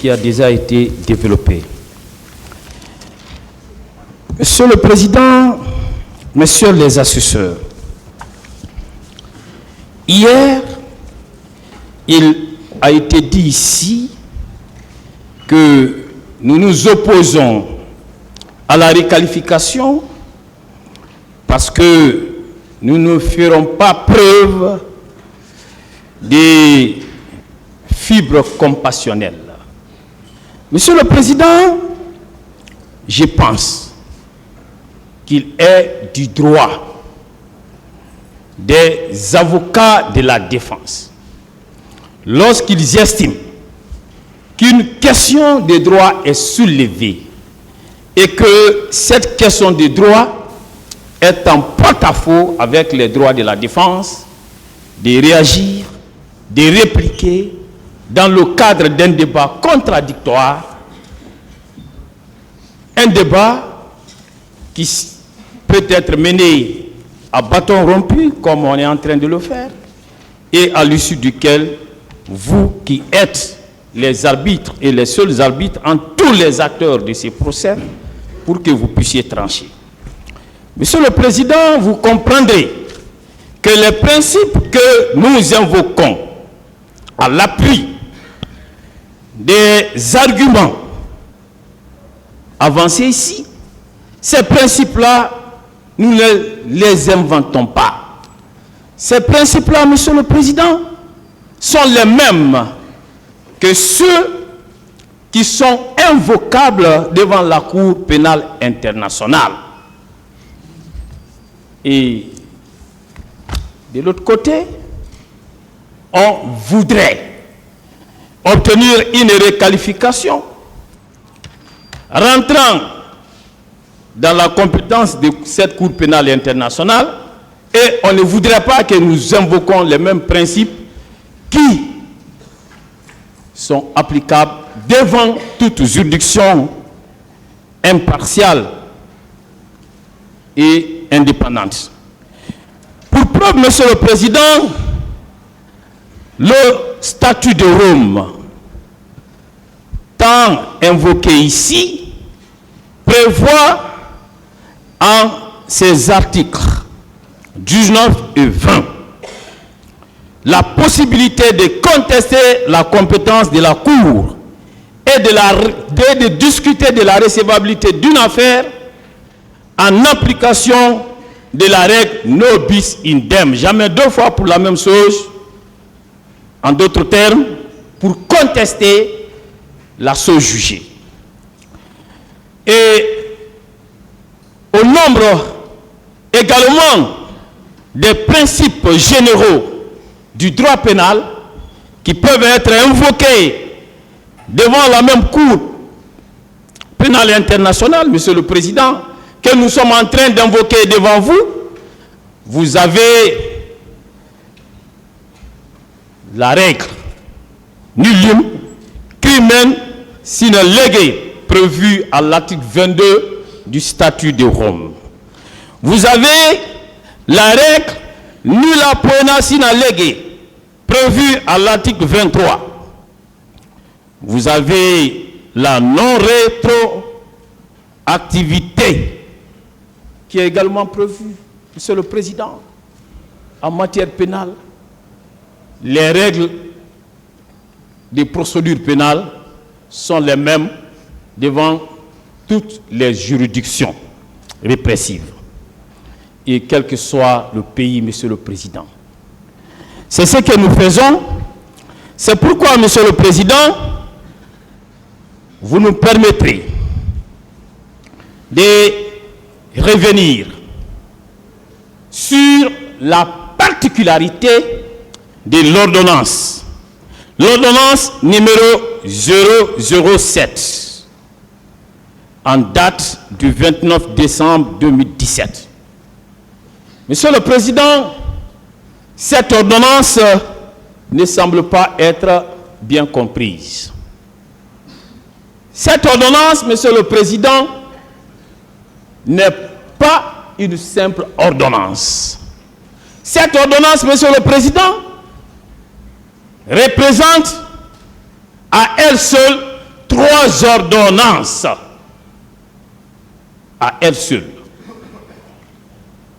qui a déjà été développé. Monsieur le Président, Messieurs les assesseurs, hier, il a été dit ici que nous nous opposons à la requalification parce que nous ne ferons pas preuve des fibres compassionnelles. Monsieur le Président, je pense qu'il est du droit des avocats de la défense, lorsqu'ils estiment qu'une question de droit est soulevée et que cette question de droit est en porte-à-faux avec les droits de la défense, de réagir, de répliquer dans le cadre d'un débat contradictoire, un débat qui peut être mené à bâton rompu, comme on est en train de le faire, et à l'issue duquel vous qui êtes les arbitres et les seuls arbitres en tous les acteurs de ces procès, pour que vous puissiez trancher. Monsieur le Président, vous comprendrez que les principes que nous invoquons à l'appui des arguments avancés ici, ces principes-là, nous ne les inventons pas. Ces principes-là, Monsieur le Président, sont les mêmes que ceux qui sont invocables devant la Cour pénale internationale. Et de l'autre côté, on voudrait obtenir une requalification rentrant dans la compétence de cette Cour pénale internationale, et on ne voudrait pas que nous invoquions les mêmes principes qui sont applicables devant toute juridiction impartiale et indépendante. Pour preuve, Monsieur le Président, le statut de Rome, tant invoqué ici, prévoit en ses articles 19 et 20 la possibilité de contester la compétence de la Cour et de discuter de la recevabilité d'une affaire en application de la règle no bis idem. Jamais deux fois pour la même chose, en d'autres termes, pour contester la chose jugée. Et au nombre également des principes généraux du droit pénal qui peuvent être invoqués devant la même Cour pénale internationale, Monsieur le Président, que nous sommes en train d'invoquer devant vous, vous avez la règle nullium crimen sine lege prévue à l'article 22 du statut de Rome. Vous avez la règle nulla poena sine lege prévue à l'article 23. Vous avez la non-rétroactivité qui est également prévue, Monsieur le Président, en matière pénale. Les règles des procédures pénales sont les mêmes devant toutes les juridictions répressives, et quel que soit le pays, Monsieur le Président. C'est ce que nous faisons. C'est pourquoi, Monsieur le Président, vous nous permettrez de revenir sur la particularité de l'ordonnance. L'ordonnance numéro 007, en date du 29 décembre 2017. Monsieur le Président, cette ordonnance ne semble pas être bien comprise. Cette ordonnance, Monsieur le Président, n'est pas une simple ordonnance. Cette ordonnance, Monsieur le Président, représente à elle seule 3 ordonnances à elle seule.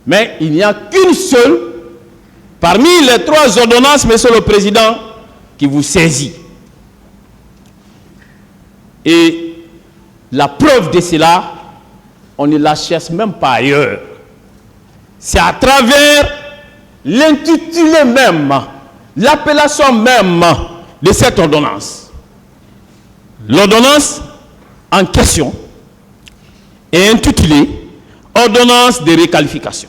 Mais il n'y a qu'une seule parmi les 3 ordonnances, Monsieur le Président, qui vous saisit. Et la preuve de cela, on ne la cherche même pas ailleurs. C'est à travers l'intitulé même, l'appellation même de cette ordonnance. L'ordonnance en question est intitulée Ordonnance de réqualification.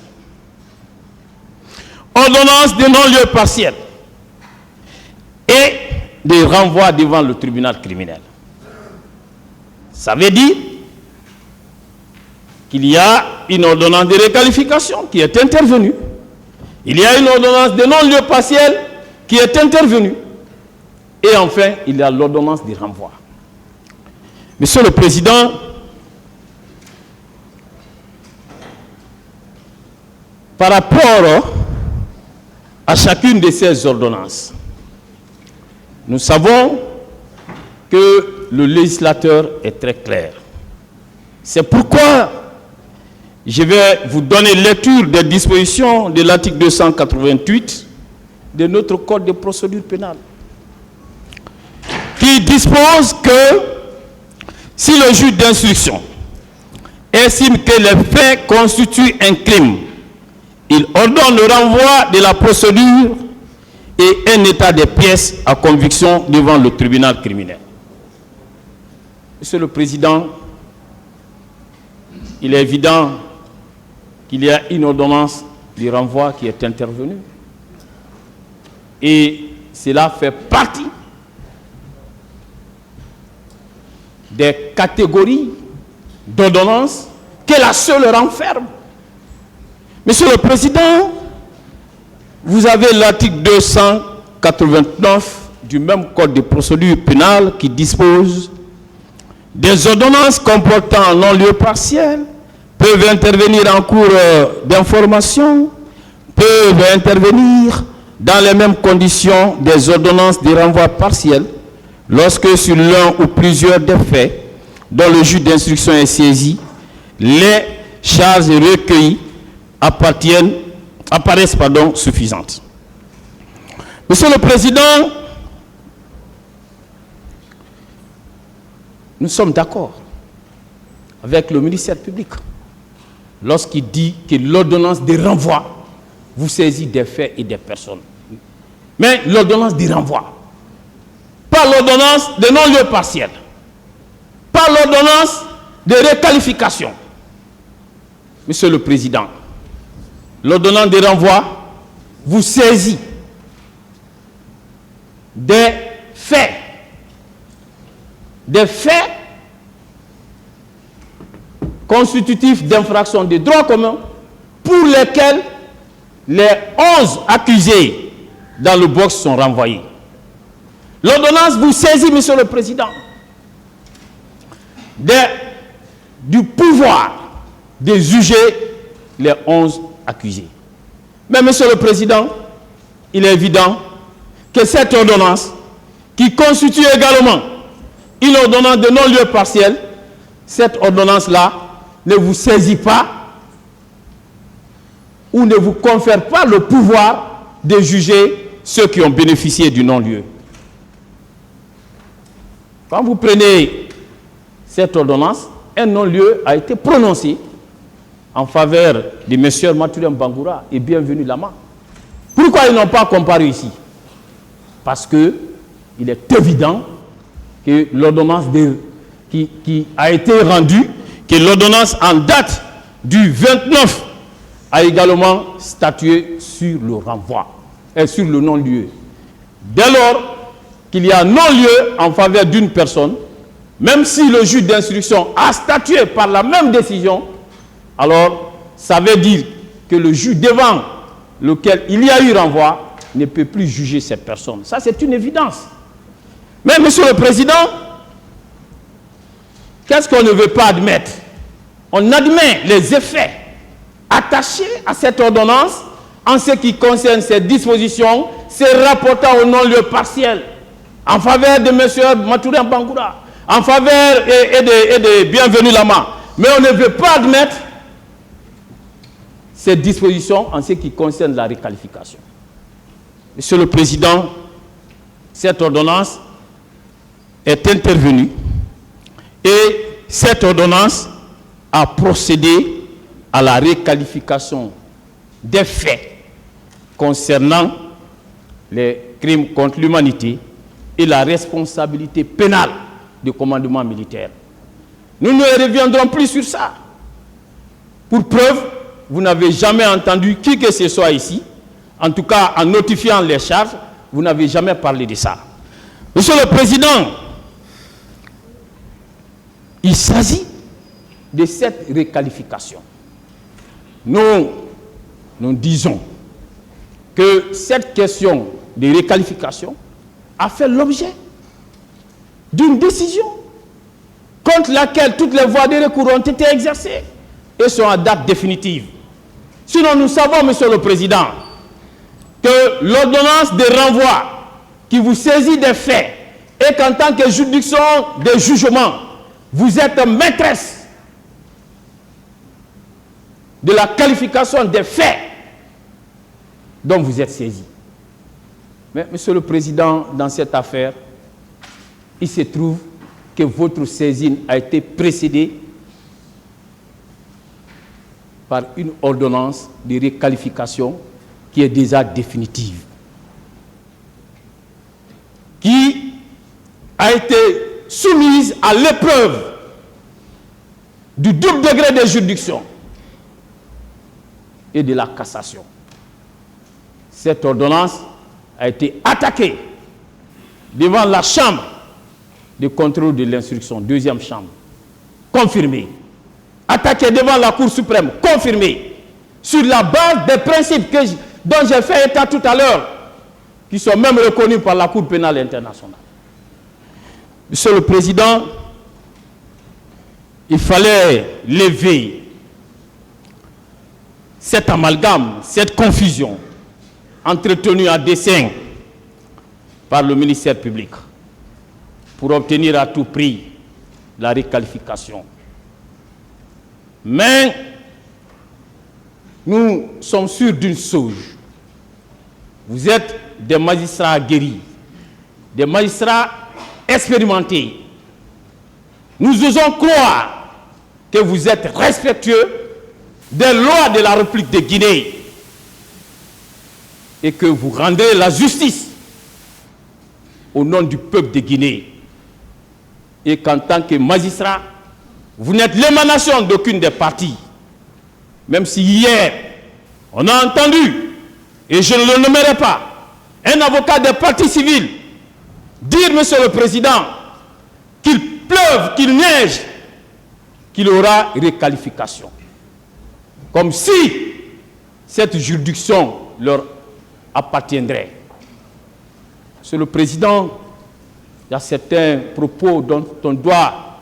Ordonnance de non-lieu partiel et de renvoi devant le tribunal criminel. Ça veut dire qu'il y a une ordonnance de réqualification qui est intervenue. Il y a une ordonnance de non-lieu partiel qui est intervenue. Et enfin, il y a l'ordonnance de renvoi. Monsieur le Président, par rapport à chacune de ces ordonnances, nous savons que le législateur est très clair. C'est pourquoi je vais vous donner lecture des dispositions de l'article 288 de notre Code de procédure pénale, qui dispose que si le juge d'instruction estime que les faits constituent un crime, il ordonne le renvoi de la procédure et un état des pièces à conviction devant le tribunal criminel. Monsieur le Président, il est évident qu'il y a une ordonnance de renvoi qui est intervenue. Et cela fait partie des catégories d'ordonnances que la seule renferme. Monsieur le Président, vous avez l'article 289 du même Code de procédure pénale qui dispose des ordonnances comportant un non-lieu partiel peuvent intervenir en cours d'information, peuvent intervenir dans les mêmes conditions des ordonnances de renvoi partiel lorsque sur l'un ou plusieurs des faits dont le juge d'instruction est saisi, les charges recueillies apparaissent suffisantes. Monsieur le Président, nous sommes d'accord avec le ministère public lorsqu'il dit que l'ordonnance de renvoi vous saisit des faits et des personnes. Mais l'ordonnance de renvoi, pas l'ordonnance de non-lieu partiel, pas l'ordonnance de réqualification. Monsieur le Président, l'ordonnance de renvoi vous saisit des faits constitutifs d'infraction de droit commun pour lesquels les 11 accusés dans le box sont renvoyés. L'ordonnance vous saisit, Monsieur le Président, du pouvoir de juger les 11 accusés. Mais, Monsieur le Président, il est évident que cette ordonnance, qui constitue également une ordonnance de non-lieu partiel, cette ordonnance-là ne vous saisit pas ou ne vous confère pas le pouvoir de juger ceux qui ont bénéficié du non-lieu. Quand vous prenez cette ordonnance, un non-lieu a été prononcé en faveur de M. Mathurin Bangoura et Bienvenu Lama. Pourquoi ils n'ont pas comparu ici? Parce qu'il est évident que l'ordonnance qui a été rendue, que l'ordonnance en date du 29 a également statué sur le renvoi et sur le non-lieu. Dès lors qu'il y a non-lieu en faveur d'une personne, même si le juge d'instruction a statué par la même décision, alors ça veut dire que le juge devant lequel il y a eu renvoi ne peut plus juger cette personne. Ça, c'est une évidence. Mais, Monsieur le Président, qu'est-ce qu'on ne veut pas admettre? On admet les effets attachés à cette ordonnance en ce qui concerne ces dispositions, ces rapportant au non-lieu partiel en faveur de M. Mathurin Bangoura. en faveur et de bienvenue là-bas. Mais on ne veut pas admettre ces dispositions en ce qui concerne la requalification. Monsieur le Président, cette ordonnance est intervenue et cette ordonnance a procédé à la requalification des faits concernant les crimes contre l'humanité et la responsabilité pénale du commandement militaire. Nous ne reviendrons plus sur ça. Pour preuve, vous n'avez jamais entendu qui que ce soit ici, en tout cas en notifiant les charges, vous n'avez jamais parlé de ça. Monsieur le Président, il s'agit de cette requalification. Nous disons que cette question de requalification a fait l'objet d'une décision contre laquelle toutes les voies de recours ont été exercées et sont à date définitive. Sinon, nous savons, Monsieur le Président, que l'ordonnance de renvoi qui vous saisit des faits et qu'en tant que juridiction de jugement, vous êtes maîtresse de la qualification des faits dont vous êtes saisi. Mais, Monsieur le Président, dans cette affaire, il se trouve que votre saisine a été précédée par une ordonnance de requalification qui est déjà définitive, qui a été soumise à l'épreuve du double degré de juridiction et de la cassation. Cette ordonnance a été attaquée devant la chambre de contrôle de l'instruction, deuxième chambre, confirmée. Attaquée devant la Cour suprême, confirmée, sur la base des principes dont j'ai fait état tout à l'heure, qui sont même reconnus par la Cour pénale internationale. Monsieur le Président, il fallait lever cet amalgame, cette confusion entretenue à dessein par le ministère public pour obtenir à tout prix la requalification. Mais nous sommes sûrs d'une chose. Vous êtes des magistrats aguerris, des magistrats expérimentés. Nous osons croire que vous êtes respectueux des lois de la République de Guinée et que vous rendez la justice au nom du peuple de Guinée. Et qu'en tant que magistrat, vous n'êtes l'émanation d'aucune des parties. Même si hier, on a entendu, et je ne le nommerai pas, un avocat des partis civils dire, Monsieur le Président, qu'il pleuve, qu'il neige, qu'il aura requalification. Comme si cette juridiction leur appartiendrait. Monsieur le Président, il y a certains propos dont on doit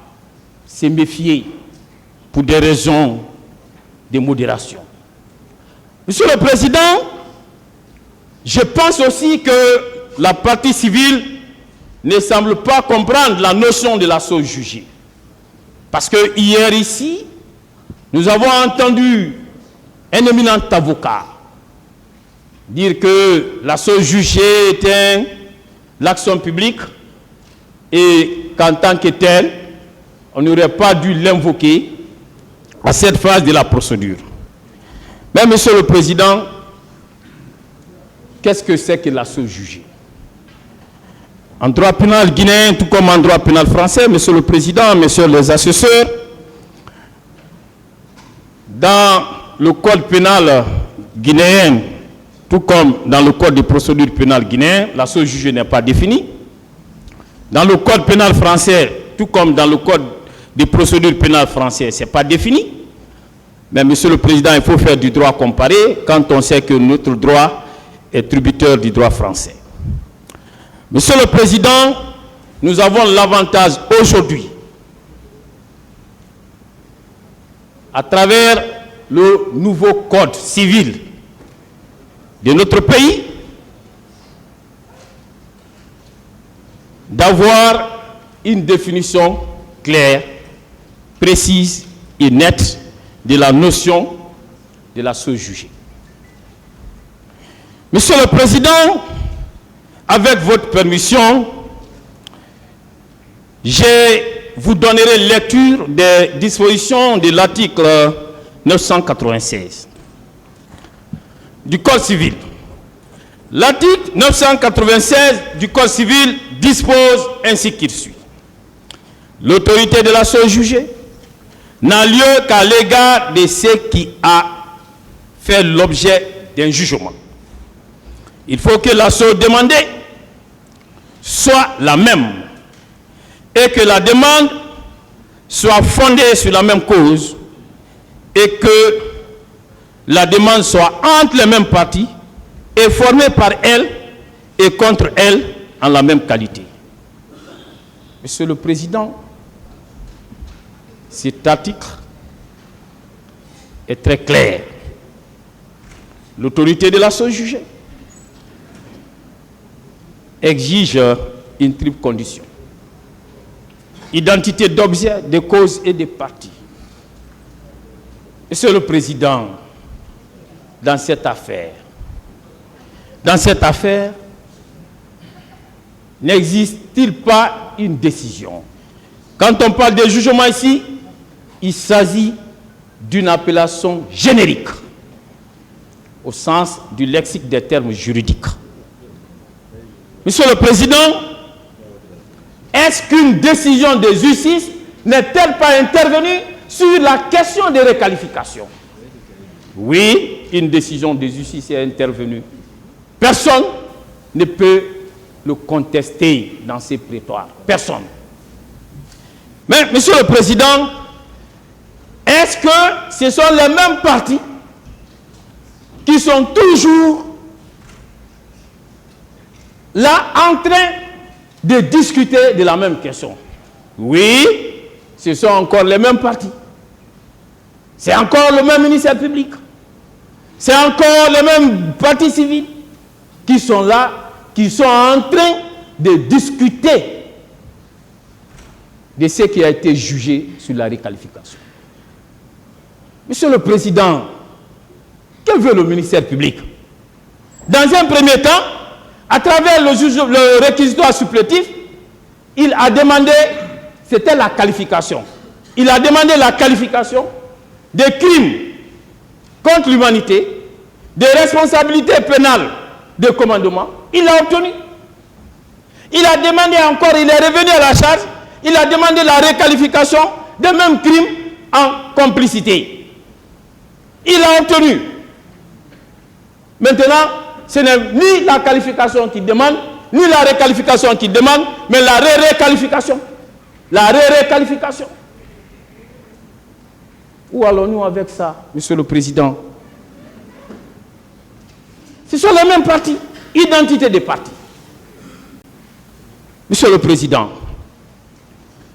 se méfier pour des raisons de modération. Monsieur le Président, je pense aussi que la partie civile ne semble pas comprendre la notion de la chose jugée. Parce que hier ici, nous avons entendu un éminent avocat dire que la chose jugée était l'action publique et qu'en tant que telle, on n'aurait pas dû l'invoquer à cette phase de la procédure. Mais, Monsieur le Président, qu'est-ce que c'est que la chose jugée? En droit pénal guinéen, tout comme en droit pénal français, Monsieur le Président, Messieurs les assesseurs, dans le code pénal guinéen, tout comme dans le code de procédure pénale guinéen, la chose jugée n'est pas définie. Dans le code pénal français, tout comme dans le code de procédure pénale français, ce n'est pas défini. Mais, Monsieur le Président, il faut faire du droit comparé quand on sait que notre droit est tributaire du droit français. Monsieur le Président, nous avons l'avantage aujourd'hui, à travers le nouveau code civil de notre pays, d'avoir une définition claire, précise et nette de la notion de la chose jugée. Monsieur le Président, avec votre permission, je vous donnerai lecture des dispositions de l'article 996 du Code civil. L'article 996 du Code civil dispose ainsi qu'il suit. L'autorité de la chose jugée n'a lieu qu'à l'égard de ce qui a fait l'objet d'un jugement. Il faut que la chose demandée soit la même et que la demande soit fondée sur la même cause et que la demande soit entre les mêmes parties et formée par elle et contre elle en la même qualité. Monsieur le Président, cet article est très clair. L'autorité de la chose jugée exige une triple condition. Identité d'objet, de cause et de partie. Monsieur le Président, dans cette affaire, n'existe-t-il pas une décision? Quand on parle de jugement ici, il s'agit d'une appellation générique, au sens du lexique des termes juridiques. Monsieur le Président, est-ce qu'une décision de justice n'est-elle pas intervenue sur la question de requalification? Oui, une décision de justice est intervenue. Personne ne peut le contester dans ces prétoires. Personne. Mais, Monsieur le Président, est-ce que ce sont les mêmes partis qui sont toujours là en train de discuter de la même question? Oui, ce sont encore les mêmes partis. C'est encore le même ministère public. C'est encore les mêmes partis civils qui sont là, qui sont en train de discuter de ce qui a été jugé sur la requalification. Monsieur le Président, que veut le ministère public? Dans un premier temps, à travers le réquisitoire supplétif, il a demandé, c'était la qualification. Il a demandé la qualification des crimes contre l'humanité, des responsabilités pénales de commandement. Il l'a obtenu. Il a demandé encore, il est revenu à la charge, il a demandé la requalification des mêmes crimes en complicité. Il l'a obtenu. Maintenant, ce n'est ni la qualification qu'il demande, ni la requalification qu'il demande, mais la requalification. La requalification. Où allons-nous avec ça, Monsieur le Président? Ce sont les mêmes partis, identité des partis. Monsieur le Président,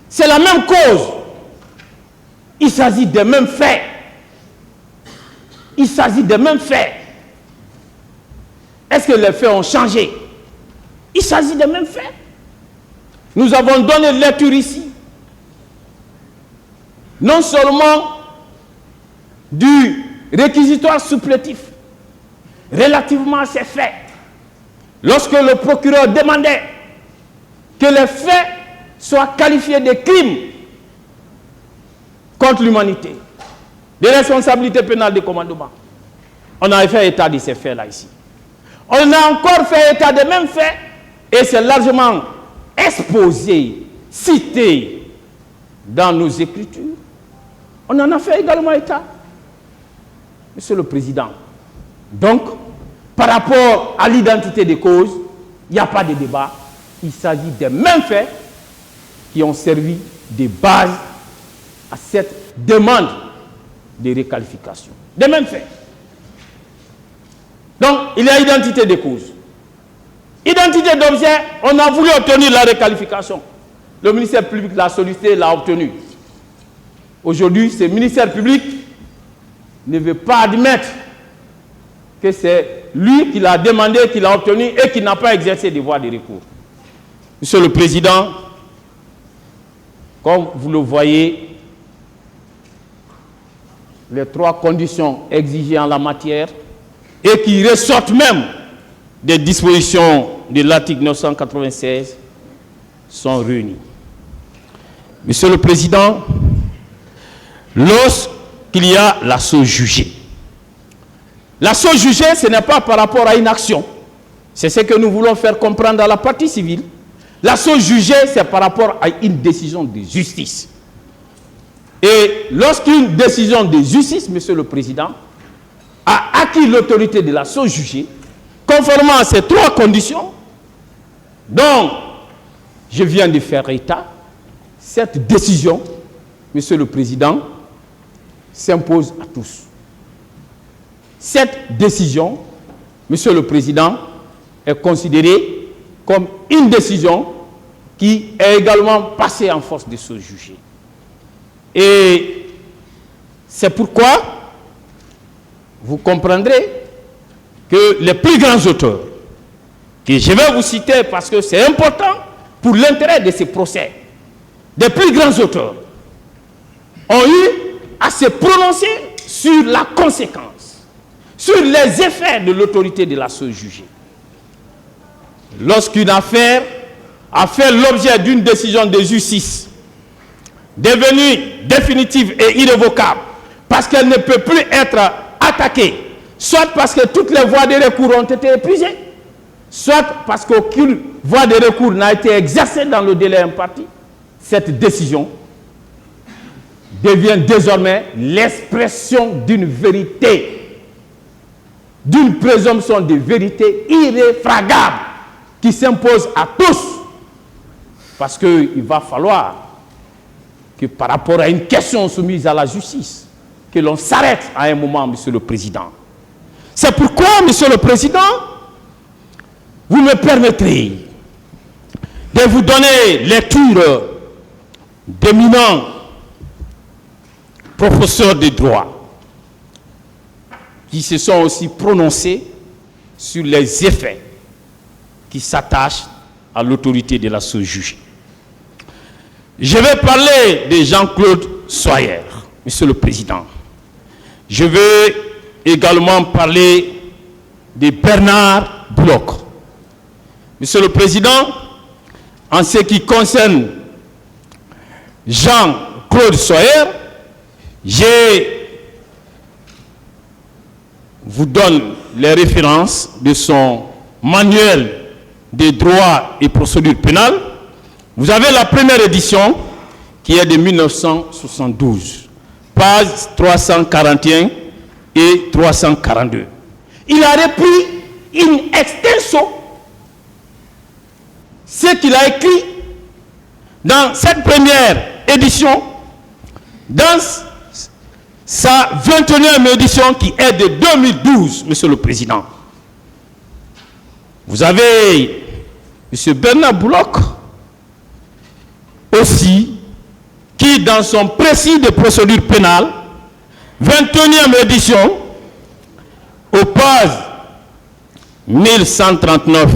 c'est la même cause. Il s'agit des mêmes faits. Il s'agit des mêmes faits. Est-ce que les faits ont changé? Il s'agit des mêmes faits. Nous avons donné lecture ici, non seulement du réquisitoire supplétif relativement à ces faits. Lorsque le procureur demandait que les faits soient qualifiés de crimes contre l'humanité, de responsabilité pénale de commandement, on a fait état de ces faits-là ici. On a encore fait état des mêmes faits et c'est largement exposé, cité dans nos écritures. On en a fait également état. Monsieur le Président, donc, par rapport à l'identité des causes, il n'y a pas de débat. Il s'agit des mêmes faits qui ont servi de base à cette demande de requalification. Des mêmes faits. Donc, il y a identité des causes. Identité d'objet, on a voulu obtenir la requalification. Le ministère public l'a sollicité, l'a obtenu. Aujourd'hui, ce ministère public ne veut pas admettre que c'est lui qui l'a demandé, qui l'a obtenu et qui n'a pas exercé des voies de recours. Monsieur le Président, Comme vous le voyez, les 3 conditions exigées en la matière et qui ressortent même des dispositions de l'article 996 sont réunies. Monsieur le Président, lorsqu'il y a la chose jugée, la chose jugée, ce n'est pas par rapport à une action. C'est ce que nous voulons faire comprendre à la partie civile. La chose jugée, c'est par rapport à une décision de justice. Et lorsqu'une décision de justice, Monsieur le Président, a acquis l'autorité de la chose jugée, conformément à ces 3 conditions, dont je viens de faire état, cette décision, Monsieur le Président, s'impose à tous. Cette décision, Monsieur le Président, est considérée comme une décision qui est également passée en force de chose jugée. Et c'est pourquoi vous comprendrez que les plus grands auteurs, que je vais vous citer parce que c'est important pour l'intérêt de ces procès, des plus grands auteurs ont eu à se prononcer sur la conséquence, sur les effets de l'autorité de la chose jugée. Lorsqu'une affaire a fait l'objet d'une décision de justice devenue définitive et irrévocable, parce qu'elle ne peut plus être attaquée, soit parce que toutes les voies de recours ont été épuisées, soit parce qu'aucune voie de recours n'a été exercée dans le délai imparti, cette décision devient désormais l'expression d'une vérité, d'une présomption de vérité irréfragable qui s'impose à tous. Parce qu'il va falloir que par rapport à une question soumise à la justice, que l'on s'arrête à un moment, Monsieur le Président. C'est pourquoi, Monsieur le Président, vous me permettrez de vous donner lecture d'éminents professeurs de droit qui se sont aussi prononcés sur les effets qui s'attachent à l'autorité de la chose jugée. Je vais parler de Jean-Claude Soyer, Monsieur le Président. Je vais également parler de Bernard Bloch. Monsieur le Président, en ce qui concerne Jean-Claude Soyer, je vous donne les références de son manuel de droit et procédure pénale. Vous avez la première édition qui est de 1972, pages 341 et 342. Il a repris in extenso ce qu'il a écrit dans cette première édition, dans sa 21e édition qui est de 2012, Monsieur le Président. Vous avez M. Bernard Bloch aussi, qui dans son précis de procédure pénale, 21e édition, aux pages 1139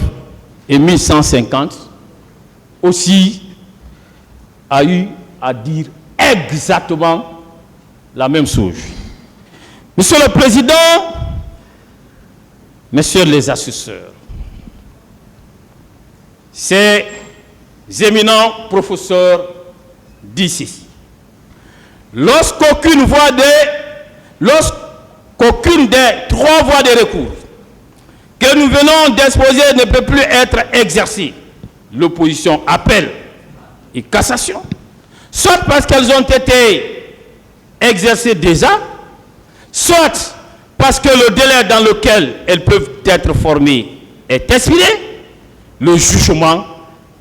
et 1150, aussi a eu à dire exactement la même chose. Monsieur le Président, messieurs les assesseurs, ces éminents professeurs d'ici, lorsqu'aucune des 3 voies de recours que nous venons d'exposer ne peut plus être exercée, l'opposition appel et cassation, soit parce qu'elles ont été exercées déjà, soit parce que le délai dans lequel elles peuvent être formées est expiré, le jugement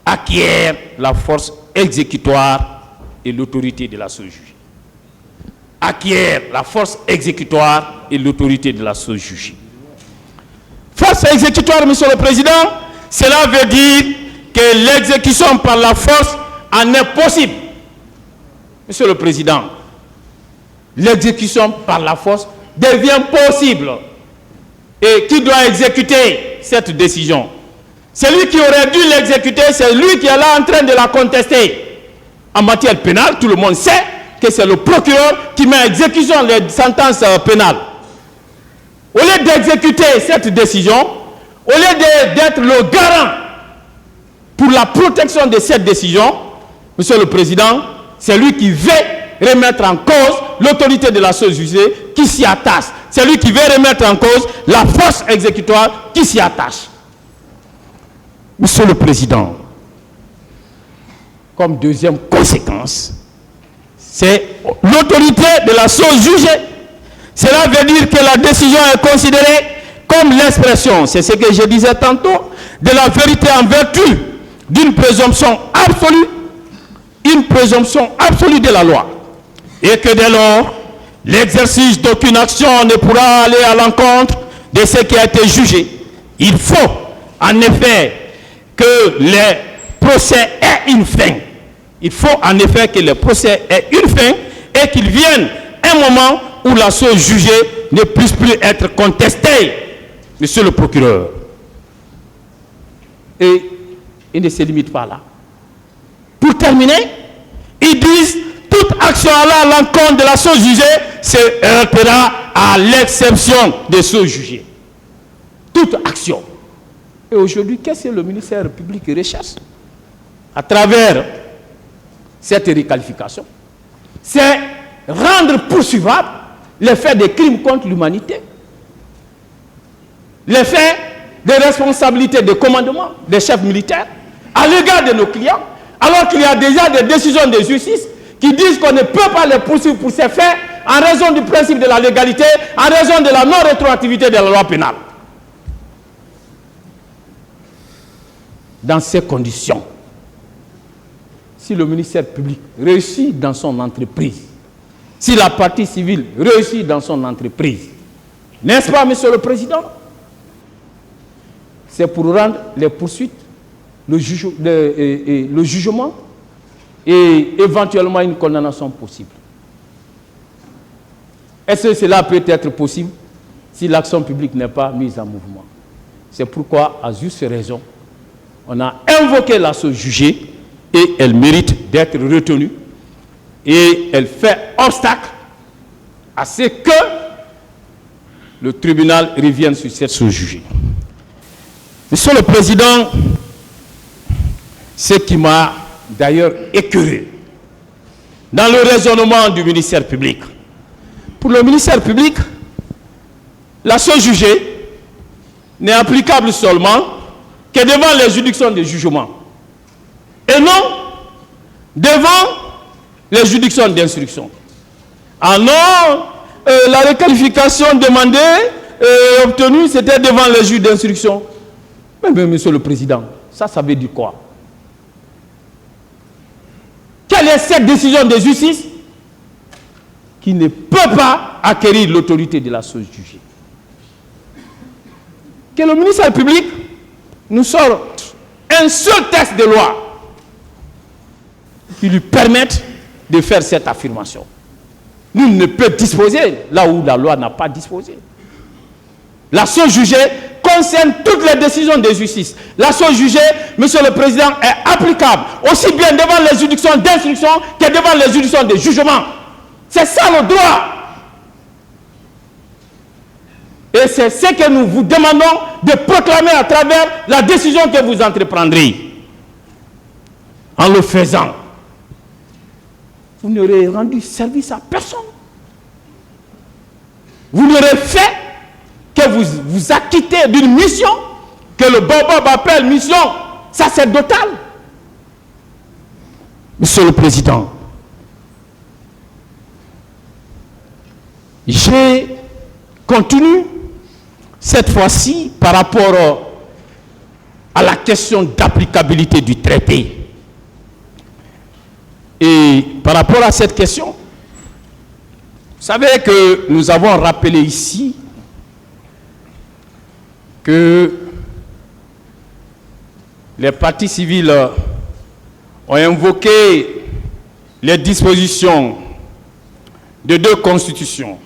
acquiert la force exécutoire et l'autorité de la chose jugée. Acquiert la force exécutoire et l'autorité de la chose jugée. Force exécutoire, Monsieur le Président, cela veut dire que l'exécution par la force en est possible. Monsieur le Président, l'exécution par la force devient possible. Et qui doit exécuter cette décision? Celui qui aurait dû l'exécuter, c'est lui qui est là en train de la contester. En matière pénale, tout le monde sait que c'est le procureur qui met en exécution les sentences pénales. Au lieu d'exécuter cette décision, au lieu d'être le garant pour la protection de cette décision, Monsieur le Président, c'est lui qui veut remettre en cause l'autorité de la chose jugée qui s'y attache. C'est lui qui veut remettre en cause la force exécutoire qui s'y attache. Monsieur le Président, comme deuxième conséquence, c'est l'autorité de la chose jugée. Cela veut dire que la décision est considérée comme l'expression, c'est ce que je disais tantôt, de la vérité en vertu d'une présomption absolue, une présomption absolue de la loi. Et que dès lors, l'exercice d'aucune action ne pourra aller à l'encontre de ce qui a été jugé. Il faut, en effet, que les procès aient une fin. Il faut en effet que les procès aient une fin et qu'ils viennent un moment où la chose jugée ne puisse plus être contestée, Monsieur le procureur. Et il ne se limite pas là. Pour terminer, ils disent toute action allant à l'encontre de la chose jugée se heurtera à l'exception des choses jugées. Toute action. Et aujourd'hui, qu'est-ce que le ministère public recherche à travers cette requalification? C'est rendre poursuivable les faits de crimes contre l'humanité, les faits de responsabilité de commandement des chefs militaires à l'égard de nos clients, alors qu'il y a déjà des décisions de justice qui disent qu'on ne peut pas les poursuivre pour ces faits en raison du principe de la légalité, en raison de la non-rétroactivité de la loi pénale. Dans ces conditions, si le ministère public réussit dans son entreprise, si la partie civile réussit dans son entreprise, n'est-ce pas, Monsieur le Président? C'est pour rendre les poursuites, le jugement et éventuellement une condamnation possible. Est-ce que cela peut être possible si l'action publique n'est pas mise en mouvement? C'est pourquoi, à juste raison, on a invoqué la chose jugée et elle mérite d'être retenue et elle fait obstacle à ce que le tribunal revienne sur cette chose jugée. Monsieur le Président, ce qui m'a d'ailleurs écœuré dans le raisonnement du ministère public. Pour le ministère public, la chose jugée n'est applicable seulement que devant les juridictions de jugement et non devant les juridictions d'instruction. Ah non, la requalification demandée et obtenue, c'était devant les juges d'instruction. Mais Monsieur le Président, ça veut dire quoi? Quelle est cette décision de justice qui ne peut pas acquérir l'autorité de la chose jugée? Que le ministère public nous sorte un seul texte de loi qui lui permette de faire cette affirmation. Nul ne peut disposer là où la loi n'a pas disposé. La chose jugée concerne toutes les décisions de justice. La chose jugée, Monsieur le Président, est applicable aussi bien devant les juridictions d'instruction que devant les juridictions de jugement. C'est ça le droit. Et c'est ce que nous vous demandons de proclamer à travers la décision que vous entreprendrez. En le faisant, vous n'aurez rendu service à personne. Vous n'aurez fait que vous acquittez d'une mission que le Bobob appelle mission sacerdotale. Monsieur le Président, je continue cette fois-ci par rapport à la question d'applicabilité du traité. Et par rapport à cette question, vous savez que nous avons rappelé ici que les parties civiles ont invoqué les dispositions de 2 constitutions,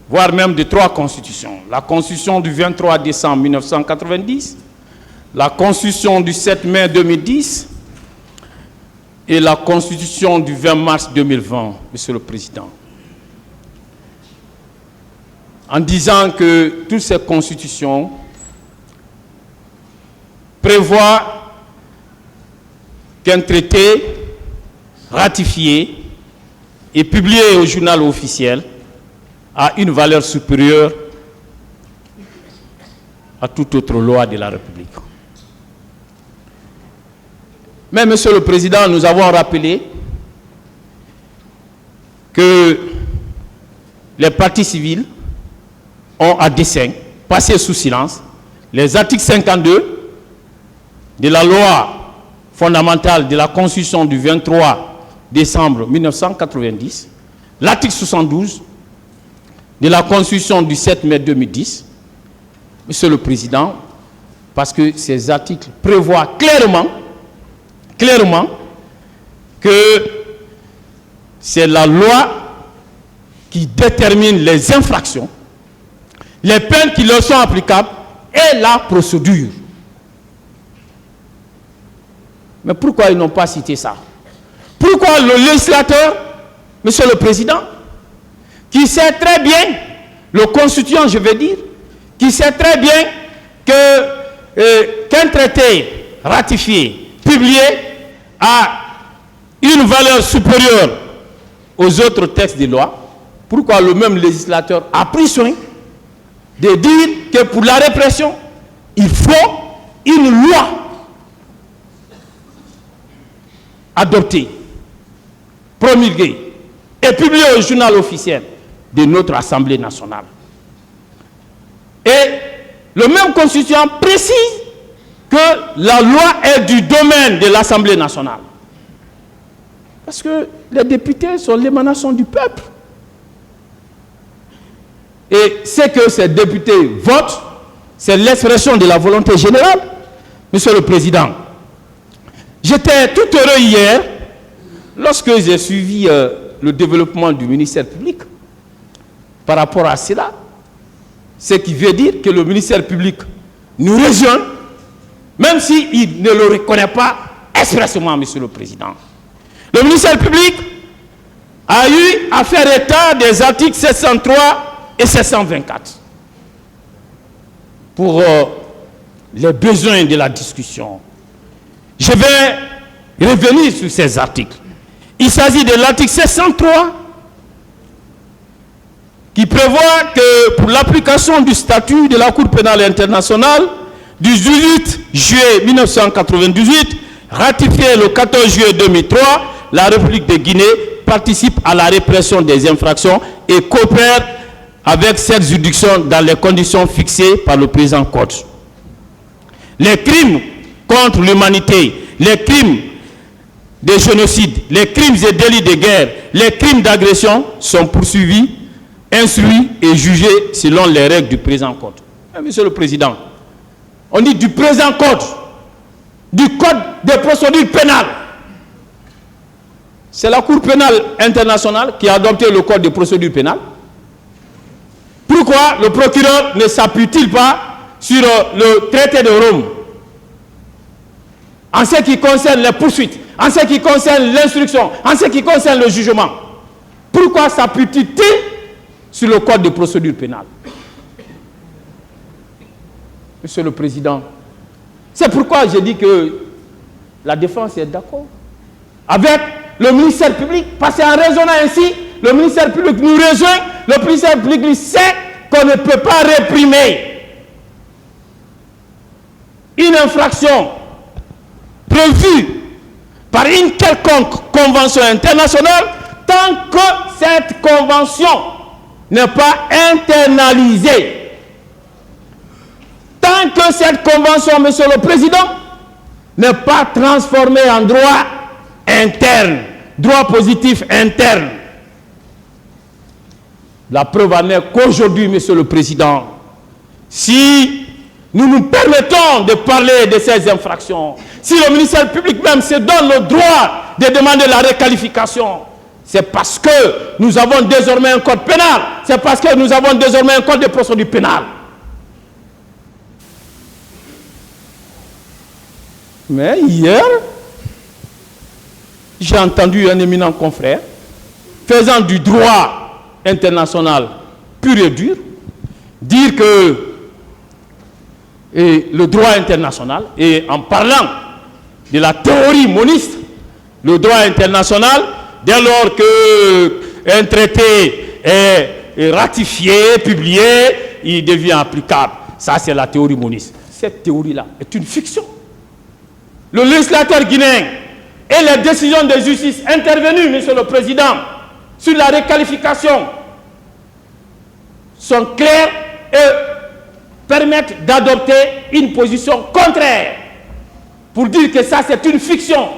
voire même de 3 constitutions. La constitution du 23 décembre 1990, la constitution du 7 mai 2010, et la Constitution du 20 mars 2020, Monsieur le Président, en disant que toutes ces constitutions prévoient qu'un traité ratifié et publié au journal officiel a une valeur supérieure à toute autre loi de la République. Mais, Monsieur le Président, nous avons rappelé que les partis civils ont à dessein passé sous silence les articles 52 de la loi fondamentale de la Constitution du 23 décembre 1990, l'article 72 de la Constitution du 7 mai 2010, Monsieur le Président, parce que ces articles prévoient clairement que c'est la loi qui détermine les infractions, les peines qui leur sont applicables et la procédure. Mais pourquoi ils n'ont pas cité ça? Pourquoi le législateur, Monsieur le Président, qui sait très bien, le constituant je veux dire, qui sait très bien qu'un traité ratifié, publié, a une valeur supérieure aux autres textes de loi, pourquoi le même législateur a pris soin de dire que pour la répression, il faut une loi adoptée, promulguée et publiée au journal officiel de notre Assemblée nationale. Et le même constituant précise que la loi est du domaine de l'Assemblée nationale. Parce que les députés sont l'émanation du peuple. Et ce que ces députés votent, c'est l'expression de la volonté générale. Monsieur le Président, j'étais tout heureux hier, lorsque j'ai suivi le développement du ministère public, par rapport à cela, ce qui veut dire que le ministère public nous rejoint, même s'il ne le reconnaît pas expressément, Monsieur le Président. Le ministère public a eu à faire état des articles 703 et 724 pour les besoins de la discussion. Je vais revenir sur ces articles. Il s'agit de l'article 703 qui prévoit que pour l'application du statut de la Cour pénale internationale du 18 juillet 1998, ratifié le 14 juillet 2003, la République de Guinée participe à la répression des infractions et coopère avec cette juridiction dans les conditions fixées par le présent code. Les crimes contre l'humanité, les crimes de génocide, les crimes et délits de guerre, les crimes d'agression sont poursuivis, instruits et jugés selon les règles du présent code. Monsieur le Président, on dit du présent code, du code des procédures pénales. C'est la Cour pénale internationale qui a adopté le code des procédures pénales. Pourquoi le procureur ne s'appuie-t-il pas sur le traité de Rome en ce qui concerne les poursuites, en ce qui concerne l'instruction, en ce qui concerne le jugement? Pourquoi s'appuie-t-il sur le code de procédure pénale? Monsieur le Président, c'est pourquoi j'ai dit que la défense est d'accord avec le ministère public, parce qu'en raisonnant ainsi, le ministère public nous rejoint, le ministère public lui sait qu'on ne peut pas réprimer une infraction prévue par une quelconque convention internationale tant que cette convention n'est pas internalisée. Tant que cette convention, Monsieur le Président, n'est pas transformée en droit interne, droit positif interne. La preuve en est qu'aujourd'hui, Monsieur le Président, si nous nous permettons de parler de ces infractions, si le ministère public même se donne le droit de demander la requalification, c'est parce que nous avons désormais un code pénal, c'est parce que nous avons désormais un code de procédure pénale. Mais hier, j'ai entendu un éminent confrère faisant du droit international pur et dur dire que le droit international, et en parlant de la théorie moniste, le droit international, dès lors qu'un traité est ratifié, publié, il devient applicable. Ça, c'est la théorie moniste. Cette théorie-là est une fiction. Le législateur guinéen et les décisions de justice intervenues, Monsieur le Président, sur la requalification sont claires et permettent d'adopter une position contraire pour dire que ça c'est une fiction,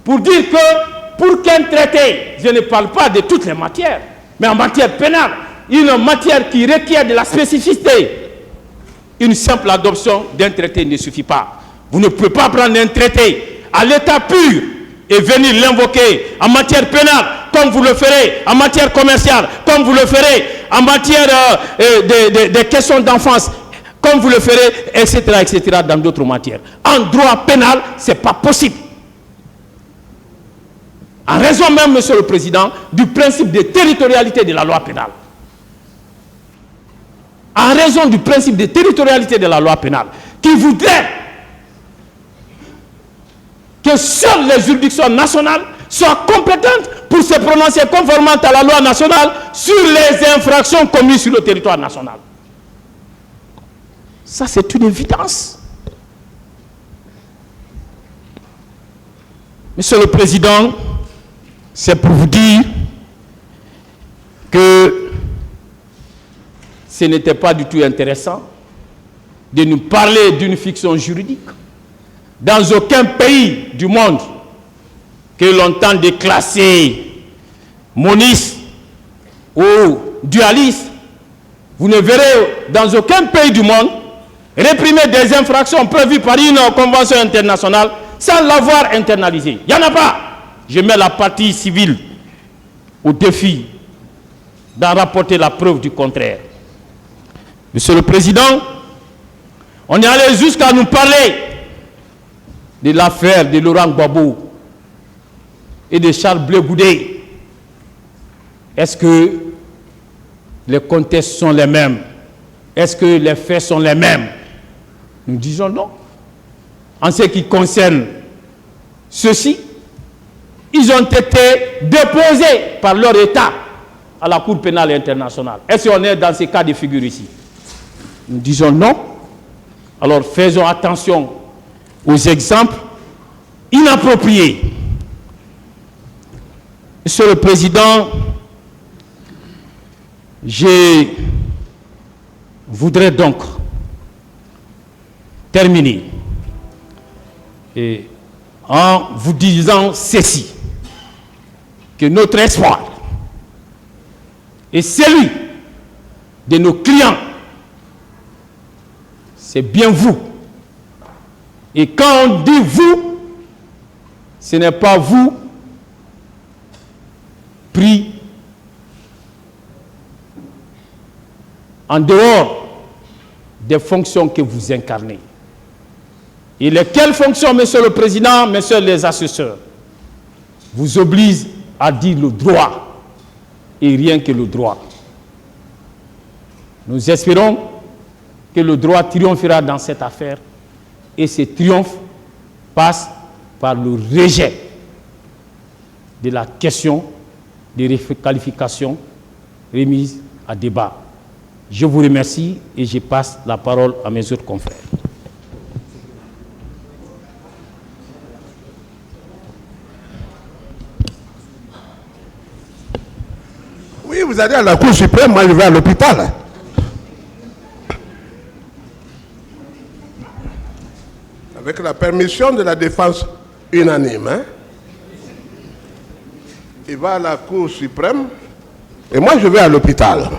pour dire que pour qu'un traité, je ne parle pas de toutes les matières, mais en matière pénale, une matière qui requiert de la spécificité, une simple adoption d'un traité ne suffit pas. Vous ne pouvez pas prendre un traité à l'état pur et venir l'invoquer en matière pénale, comme vous le ferez en matière commerciale, comme vous le ferez en matière de questions d'enfance, comme vous le ferez, etc., etc., dans d'autres matières. En droit pénal, ce n'est pas possible. En raison même, Monsieur le Président, du principe de territorialité de la loi pénale. En raison du principe de territorialité de la loi pénale, qui voudrait que seules les juridictions nationales soient compétentes pour se prononcer conformément à la loi nationale sur les infractions commises sur le territoire national. Ça, c'est une évidence. Monsieur le Président, c'est pour vous dire que ce n'était pas du tout intéressant de nous parler d'une fiction juridique. Dans aucun pays du monde que l'on tente de classer moniste ou dualiste, vous ne verrez dans aucun pays du monde réprimer des infractions prévues par une convention internationale sans l'avoir internalisée. Il n'y en a pas. Je mets la partie civile au défi d'en rapporter la preuve du contraire. Monsieur le Président, on est allé jusqu'à nous parler de l'affaire de Laurent Gbagbo et de Charles Blé Goudé. Est-ce que les contextes sont les mêmes? Est-ce que les faits sont les mêmes? Nous disons non. En ce qui concerne ceux-ci, ils ont été déposés par leur État à la Cour pénale internationale. Est-ce qu'on est dans ces cas de figure ici? Nous disons non. Alors faisons attention aux exemples inappropriés. Monsieur le Président, je voudrais donc terminer en vous disant ceci, que notre espoir est celui de nos clients, c'est bien vous. Et quand on dit vous, ce n'est pas vous pris en dehors des fonctions que vous incarnez. Et lesquelles fonctions, Monsieur le Président, Messieurs les assesseurs, vous obligent à dire le droit et rien que le droit. Nous espérons que le droit triomphera dans cette affaire et ce triomphe passe par le rejet de la question de requalification remise à débat. Je vous remercie et je passe la parole à mes autres confrères. Oui, vous allez à la Cour suprême, moi je vais à l'hôpital. Avec la permission de la défense unanime, hein? Il va à la Cour suprême et moi je vais à l'hôpital.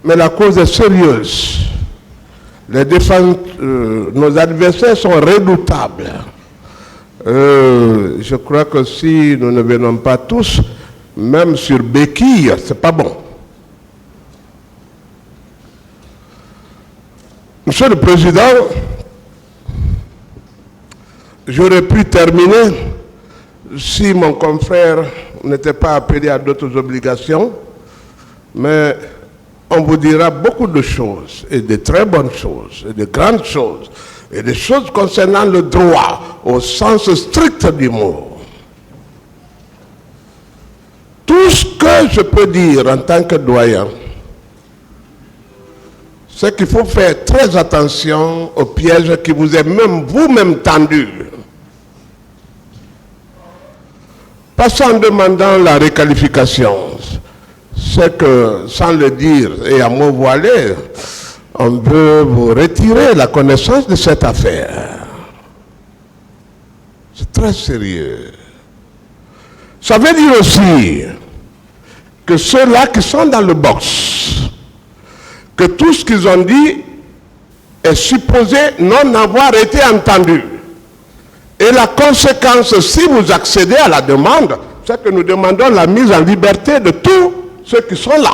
Mais la cause est sérieuse. Les défenses, nos adversaires sont redoutables. Je crois que si nous ne venons pas tous, même sur béquille, c'est pas bon. Monsieur le Président, J'aurais pu terminer si mon confrère n'était pas appelé à d'autres obligations, mais on vous dira beaucoup de choses, et de très bonnes choses, et de grandes choses, et des choses concernant le droit au sens strict du mot. Tout ce que je peux dire en tant que doyen, c'est qu'il faut faire très attention au piège qui vous est même vous-même tendu. Pas en demandant la réqualification, c'est que, sans le dire et à mot voilé, on veut vous retirer la connaissance de cette affaire. C'est très sérieux. Ça veut dire aussi que ceux-là qui sont dans le box, que tout ce qu'ils ont dit est supposé non avoir été entendu. Et la conséquence, si vous accédez à la demande, c'est que nous demandons la mise en liberté de tous ceux qui sont là.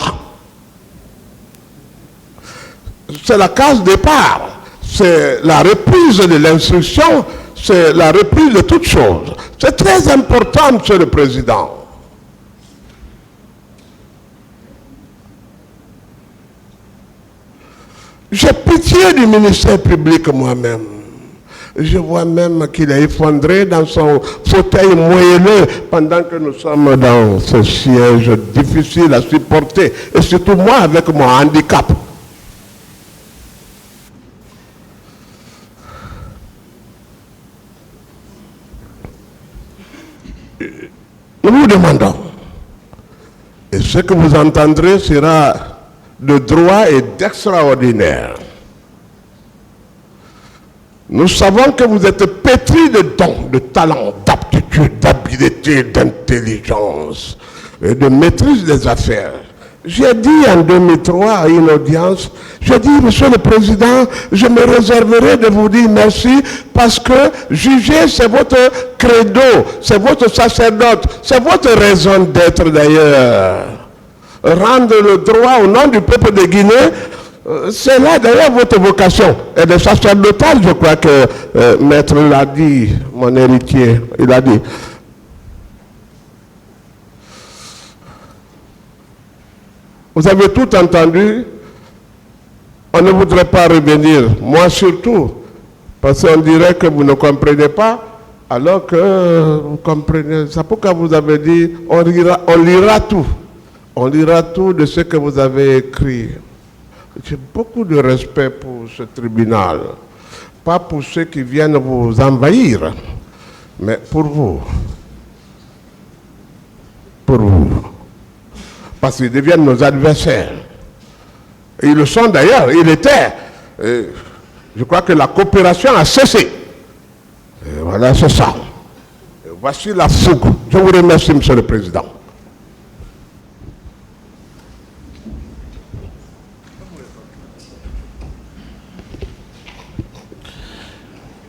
C'est la case départ, c'est la reprise de l'instruction, c'est la reprise de toutes choses. C'est très important, Monsieur le Président. J'ai pitié du ministère public moi-même. Je vois même qu'il est effondré dans son fauteuil moelleux pendant que nous sommes dans ce siège difficile à supporter. Et surtout moi avec mon handicap. Nous vous demandons, et ce que vous entendrez sera de droit et d'extraordinaire. Nous savons que vous êtes pétris de dons, de talents, d'aptitude, d'habileté, d'intelligence et de maîtrise des affaires. J'ai dit en 2003 à une audience, j'ai dit, Monsieur le Président, je me réserverai de vous dire merci parce que juger, c'est votre credo, c'est votre sacerdoce, c'est votre raison d'être d'ailleurs. Rendre le droit au nom du peuple de Guinée, c'est là d'ailleurs votre vocation. Et le sacerdotal, je crois que Maître l'a dit, mon héritier, il a dit. Vous avez tout entendu, on ne voudrait pas revenir, moi surtout, parce qu'on dirait que vous ne comprenez pas, alors que vous comprenez. C'est pourquoi vous avez dit, on lira tout. On lira tout de ce que vous avez écrit. J'ai beaucoup de respect pour ce tribunal. Pas pour ceux qui viennent vous envahir, mais pour vous. Pour vous. Parce qu'ils deviennent nos adversaires. Et ils le sont d'ailleurs, ils l'étaient. Je crois que la coopération a cessé. Et voilà, c'est ça. Et voici la fougue. Je vous remercie, Monsieur le Président.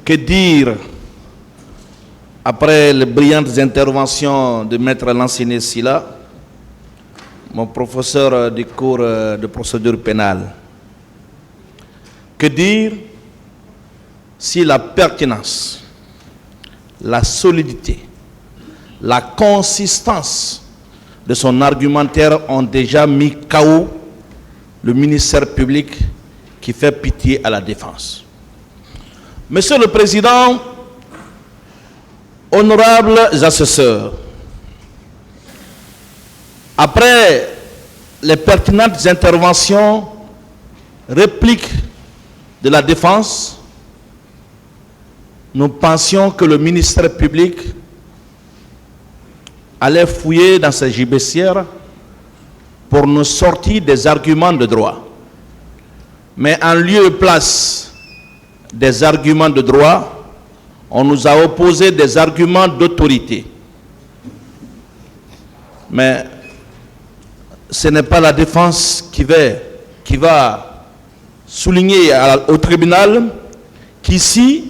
Que dire après les brillantes interventions de Maître Lanciné Silla, mon professeur du cours de procédure pénale? Que dire si la pertinence, la solidité, la consistance de son argumentaire ont déjà mis KO le ministère public qui fait pitié à la défense? Monsieur le Président, honorables assesseurs, après les pertinentes interventions, répliques de la défense, nous pensions que le ministère public allait fouiller dans ses gibecières pour nous sortir des arguments de droit. Mais en lieu et place des arguments de droit, on nous a opposé des arguments d'autorité. Mais ce n'est pas la défense qui va souligner au tribunal qu'ici,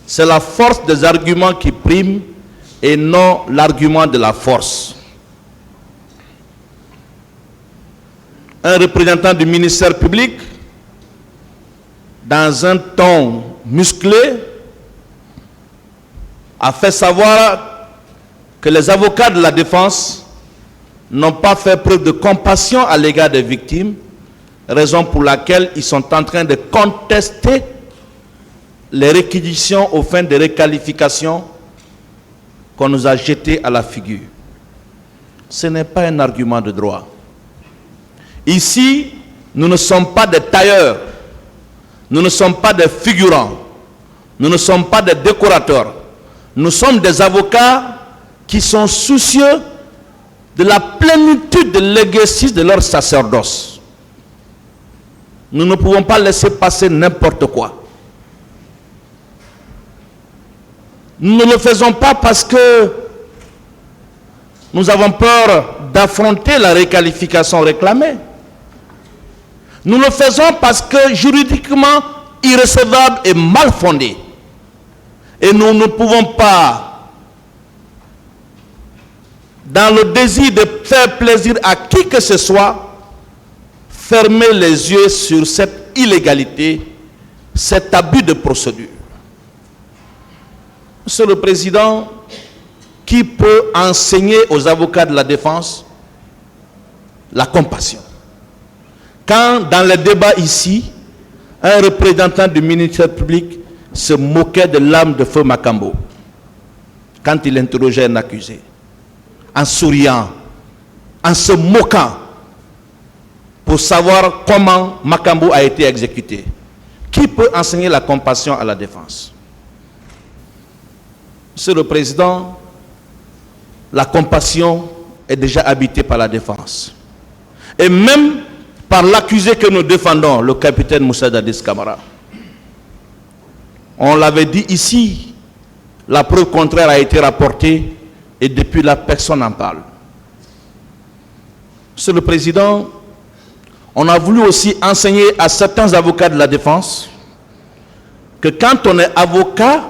c'est la force des arguments qui prime et non l'argument de la force. Un représentant du ministère public, dans un ton musclé, a fait savoir que les avocats de la défense n'ont pas fait preuve de compassion à l'égard des victimes, raison pour laquelle ils sont en train de contester les réquisitions aux fins de réqualification qu'on nous a jetées à la figure. Ce n'est pas un argument de droit. Ici, nous ne sommes pas des tailleurs, nous ne sommes pas des figurants, nous ne sommes pas des décorateurs. Nous sommes des avocats qui sont soucieux de la plénitude de l'exercice de leur sacerdoce. Nous ne pouvons pas laisser passer n'importe quoi. Nous ne le faisons pas parce que nous avons peur d'affronter la réqualification réclamée. Nous le faisons parce que juridiquement irrecevable et mal fondé. Et nous ne pouvons pas, dans le désir de faire plaisir à qui que ce soit, fermer les yeux sur cette illégalité, cet abus de procédure. Monsieur le Président, qui peut enseigner aux avocats de la défense la compassion? Quand dans les débats ici, un représentant du ministère public se moquait de l'âme de feu Makambo, quand il interrogeait un accusé, en souriant, en se moquant, pour savoir comment Makambo a été exécuté. Qui peut enseigner la compassion à la défense? Monsieur le Président, la compassion est déjà habitée par la défense. Et même par l'accusé que nous défendons, le capitaine Moussa Dadis Camara. On l'avait dit ici, la preuve contraire a été rapportée et depuis là, personne n'en parle. Monsieur le Président, on a voulu aussi enseigner à certains avocats de la défense que quand on est avocat,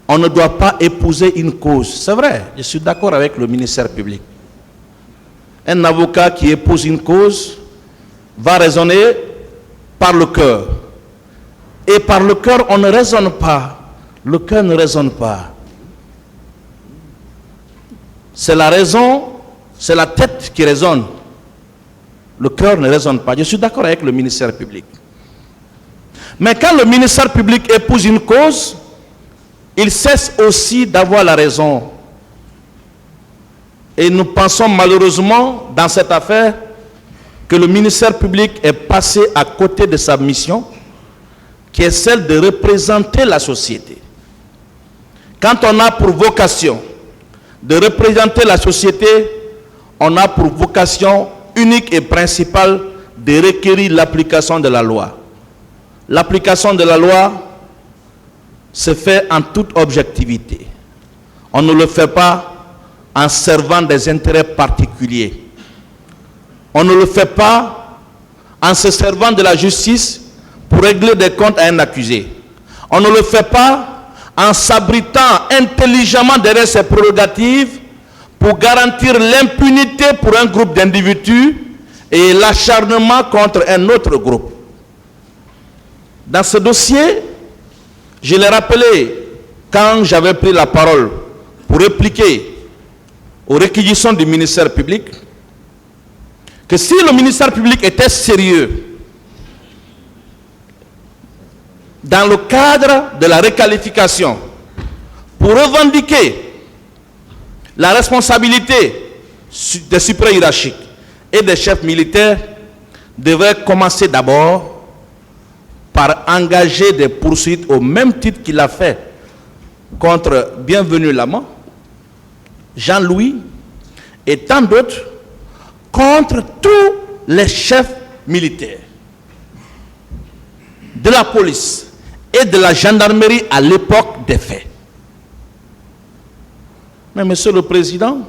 on ne doit pas épouser une cause. C'est vrai, je suis d'accord avec le ministère public. Un avocat qui épouse une cause va raisonner par le cœur. Et par le cœur, on ne raisonne pas. Le cœur ne raisonne pas. C'est la raison, c'est la tête qui raisonne. Le cœur ne raisonne pas. Je suis d'accord avec le ministère public. Mais quand le ministère public épouse une cause, il cesse aussi d'avoir la raison. Et nous pensons malheureusement dans cette affaire que le ministère public est passé à côté de sa mission, qui est celle de représenter la société. Quand on a pour vocation de représenter la société, on a pour vocation unique et principale de requérir l'application de la loi. L'application de la loi se fait en toute objectivité. On ne le fait pas en servant des intérêts particuliers. On ne le fait pas en se servant de la justice pour régler des comptes à un accusé. On ne le fait pas en s'abritant intelligemment derrière ses prérogatives pour garantir l'impunité pour un groupe d'individus et l'acharnement contre un autre groupe. Dans ce dossier, je l'ai rappelé quand j'avais pris la parole pour répliquer aux réquisitions du ministère public, que si le ministère public était sérieux dans le cadre de la réqualification pour revendiquer la responsabilité des suprêmes hiérarchiques et des chefs militaires, devrait commencer d'abord par engager des poursuites au même titre qu'il a fait contre Bienvenu Lama, Jean-Louis et tant d'autres, contre tous les chefs militaires de la police et de la gendarmerie à l'époque des faits. Mais Monsieur le Président,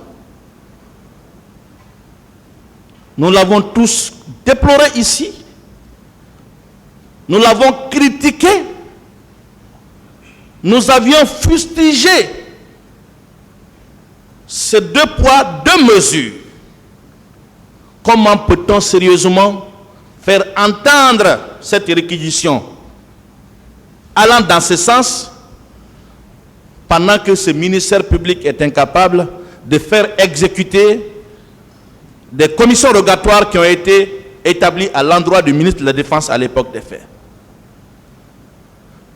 nous l'avons tous déploré ici, nous l'avons critiqué, nous avions fustigé ces deux poids, deux mesures. Comment peut-on sérieusement faire entendre cette réquisition allant dans ce sens pendant que ce ministère public est incapable de faire exécuter des commissions rogatoires qui ont été établies à l'endroit du ministre de la Défense à l'époque des faits.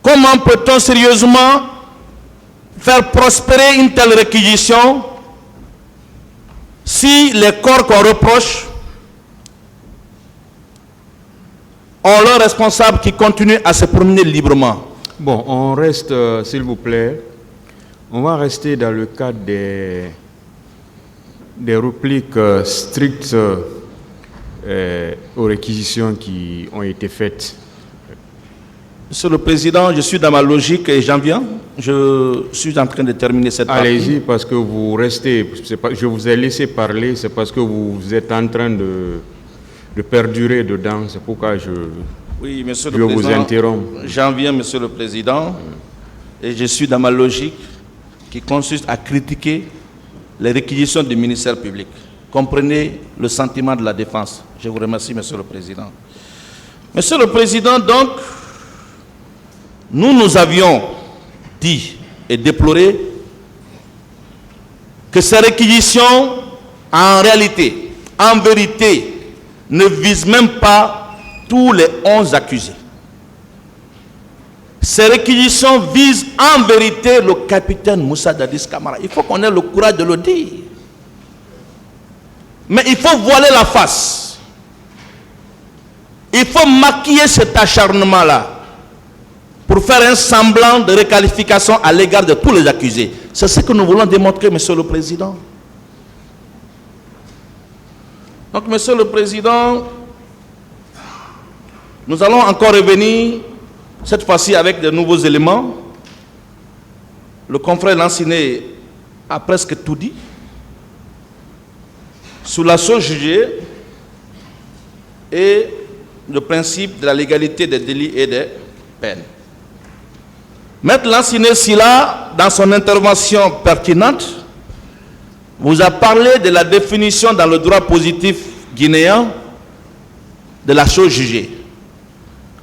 Comment peut-on sérieusement faire prospérer une telle réquisition si les corps qu'on reproche ont leurs responsables qui continuent à se promener librement? Bon, on reste, s'il vous plaît, on va rester dans le cadre des répliques strictes aux réquisitions qui ont été faites. Monsieur le Président, je suis dans ma logique et j'en viens. Je suis en train de terminer cette partie. Allez-y, parce que vous restez, je vous ai laissé parler, c'est parce que vous êtes en train de perdurer dedans, c'est pourquoi je vous interromps. J'en viens, Monsieur le Président, et je suis dans ma logique qui consiste à critiquer les réquisitions du ministère public. Comprenez le sentiment de la défense. Je vous remercie, Monsieur le Président. Monsieur le Président, donc, nous avions dit et déploré que ces réquisitions, en réalité, en vérité, ne visent même pas tous les 11 accusés. Ces réquisitions visent en vérité le capitaine Moussa Dadis Camara. Il faut qu'on ait le courage de le dire. Mais il faut voiler la face. Il faut maquiller cet acharnement-là pour faire un semblant de requalification à l'égard de tous les accusés. C'est ce que nous voulons démontrer, Monsieur le Président. Donc, Monsieur le Président, nous allons encore revenir, cette fois-ci avec de nouveaux éléments. Le confrère Lansiné a presque tout dit. Sous la chose jugée et le principe de la légalité des délits et des peines. Maître Lansiné Sila, dans son intervention pertinente, vous a parlé de la définition dans le droit positif guinéen de la chose jugée,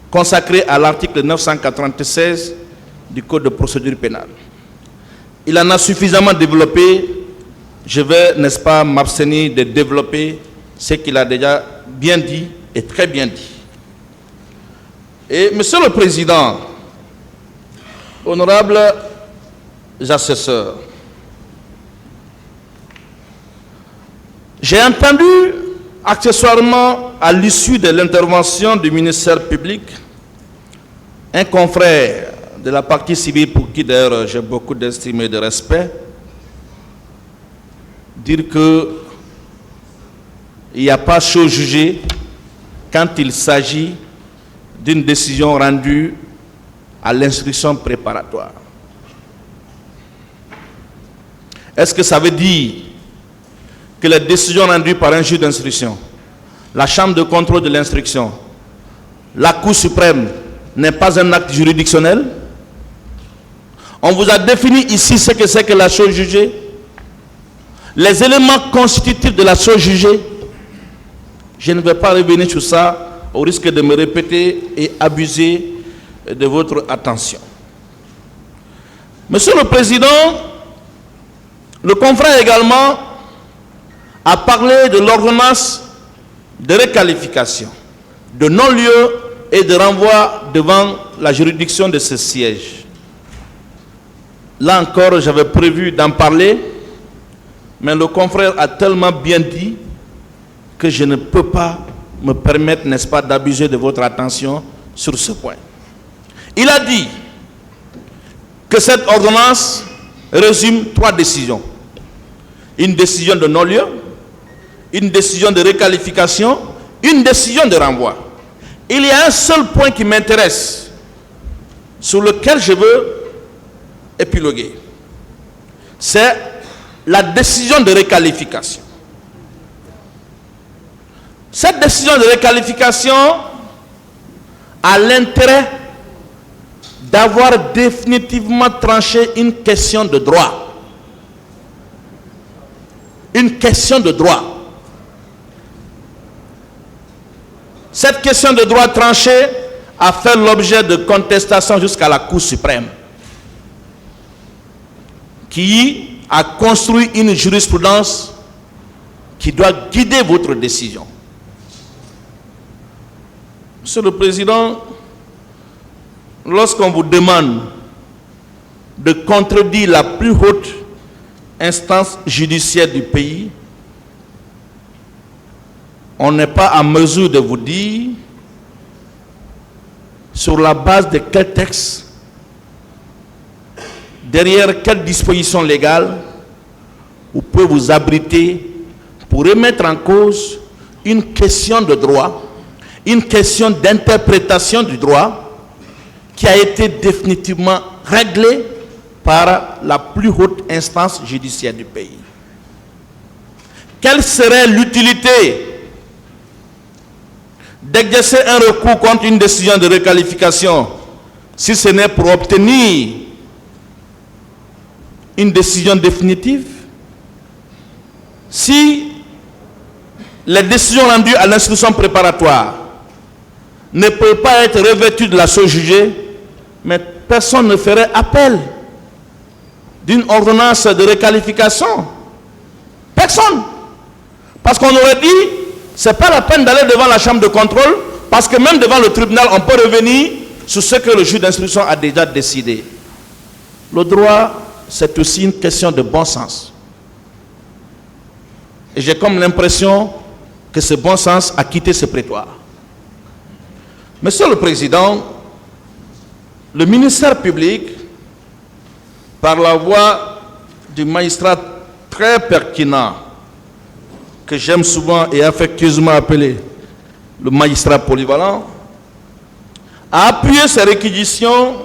consacrée à l'article 996 du Code de procédure pénale. Il en a suffisamment développé. Je vais, n'est-ce pas, m'abstenir de développer ce qu'il a déjà bien dit et très bien dit. Et, Monsieur le Président, honorables assesseurs, j'ai entendu accessoirement, à l'issue de l'intervention du ministère public, un confrère de la partie civile, pour qui d'ailleurs j'ai beaucoup d'estime et de respect, dire qu'il n'y a pas chose jugée quand il s'agit d'une décision rendue à l'instruction préparatoire. Est-ce que ça veut dire que les décisions rendues par un juge d'instruction, la chambre de contrôle de l'instruction, la Cour suprême n'est pas un acte juridictionnel? On vous a défini ici ce que c'est que la chose jugée, les éléments constitutifs de la chose jugée. Je ne vais pas revenir sur ça au risque de me répéter et abuser de votre attention. Monsieur le Président, le confrère également a parlé de l'ordonnance de requalification, de non-lieu et de renvoi devant la juridiction de ce siège. Là encore, j'avais prévu d'en parler, mais le confrère a tellement bien dit que je ne peux pas me permettre, n'est-ce pas, d'abuser de votre attention sur ce point. Il a dit que cette ordonnance résume 3 décisions. Une décision de non-lieu, une décision de requalification, une décision de renvoi. Il y a un seul point qui m'intéresse, sur lequel je veux épiloguer. C'est la décision de requalification. Cette décision de requalification a l'intérêt d'avoir définitivement tranché une question de droit. Une question de droit. Cette question de droit tranchée a fait l'objet de contestation jusqu'à la Cour suprême. qui a construit une jurisprudence qui doit guider votre décision. Monsieur le Président, lorsqu'on vous demande de contredire la plus haute instance judiciaire du pays, on n'est pas en mesure de vous dire sur la base de quel texte, derrière quelle disposition légale vous pouvez vous abriter pour remettre en cause une question de droit, une question d'interprétation du droit qui a été définitivement réglée par la plus haute instance judiciaire du pays. Quelle serait l'utilité d'exercer un recours contre une décision de requalification si ce n'est pour obtenir une décision définitive? Si les décisions rendues à l'instruction préparatoire ne peuvent pas être revêtues de la chose jugée, mais personne ne ferait appel d'une ordonnance de requalification. Personne. Parce qu'on aurait dit, ce n'est pas la peine d'aller devant la chambre de contrôle, parce que même devant le tribunal, on peut revenir sur ce que le juge d'instruction a déjà décidé. Le droit, c'est aussi une question de bon sens. Et j'ai comme l'impression que ce bon sens a quitté ce prétoire. Monsieur le Président, le ministère public, par la voix du magistrat très pertinent, que j'aime souvent et affectueusement appeler le magistrat polyvalent, a appuyé ses réquisitions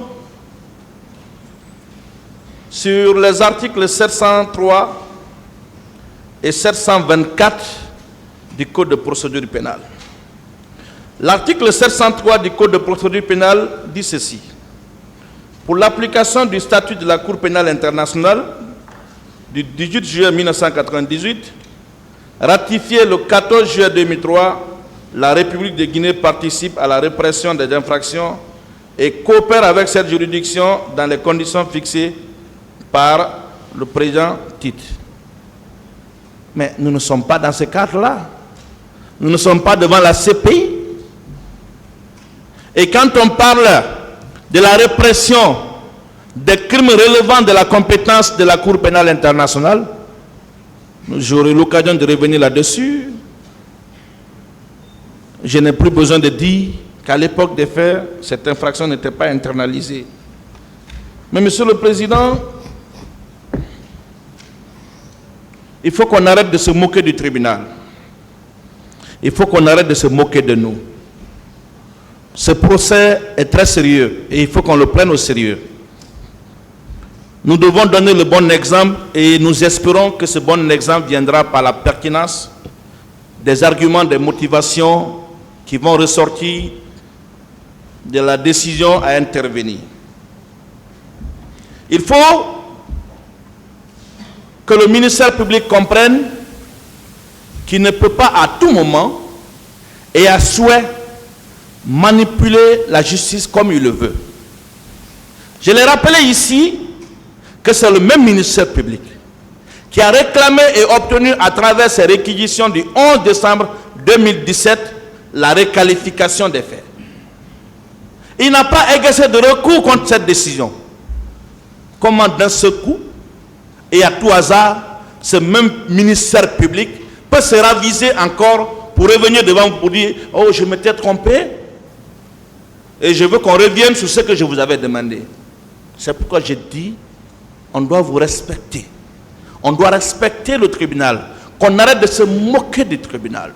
sur les articles 703 et 724 du Code de procédure pénale. L'article 703 du Code de procédure pénale dit ceci. Pour l'application du statut de la Cour pénale internationale du 18 juillet 1998, ratifié le 14 juillet 2003, la République de Guinée participe à la répression des infractions et coopère avec cette juridiction dans les conditions fixées par le président Tite. Mais nous ne sommes pas dans ce cadre-là. Nous ne sommes pas devant la CPI. Et quand on parle de la répression des crimes relevant de la compétence de la Cour pénale internationale, j'aurai l'occasion de revenir là-dessus. Je n'ai plus besoin de dire qu'à l'époque des faits, cette infraction n'était pas internalisée. Mais Monsieur le Président, il faut qu'on arrête de se moquer du tribunal. Il faut qu'on arrête de se moquer de nous. Ce procès est très sérieux et il faut qu'on le prenne au sérieux. Nous devons donner le bon exemple et nous espérons que ce bon exemple viendra par la pertinence des arguments, des motivations qui vont ressortir de la décision à intervenir. Il faut que le ministère public comprenne qu'il ne peut pas à tout moment et à souhait manipuler la justice comme il le veut. Je l'ai rappelé ici que c'est le même ministère public qui a réclamé et obtenu à travers ses réquisitions du 11 décembre 2017 la requalification des faits. Il n'a pas exercé de recours contre cette décision. Comment d'un seul coup et à tout hasard, ce même ministère public peut se raviser encore pour revenir devant vous pour dire « Oh, je m'étais trompé et je veux qu'on revienne sur ce que je vous avais demandé. » C'est pourquoi j'ai dit on doit vous respecter. On doit respecter le tribunal. Qu'on arrête de se moquer du tribunal.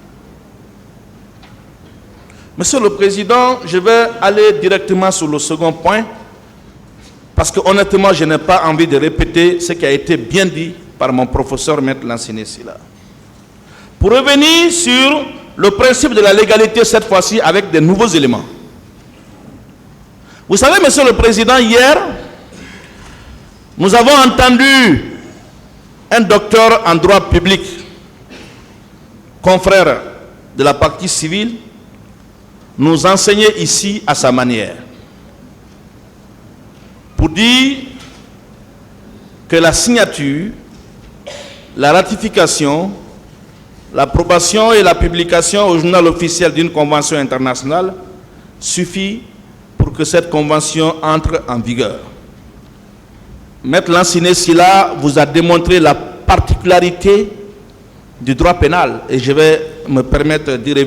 Monsieur le Président, je vais aller directement sur le second point parce que honnêtement, je n'ai pas envie de répéter ce qui a été bien dit par mon professeur Maître Lansiné-Sila. Pour revenir sur le principe de la légalité cette fois-ci avec de nouveaux éléments. Vous savez, Monsieur le Président, hier, nous avons entendu un docteur en droit public, confrère de la partie civile, nous enseigner ici à sa manière. Pour dire que la signature, la ratification, l'approbation et la publication au journal officiel d'une convention internationale suffit pour que cette convention entre en vigueur. Maître Lanciné Sylla vous a démontré la particularité du droit pénal et je vais me permettre d'y revenir.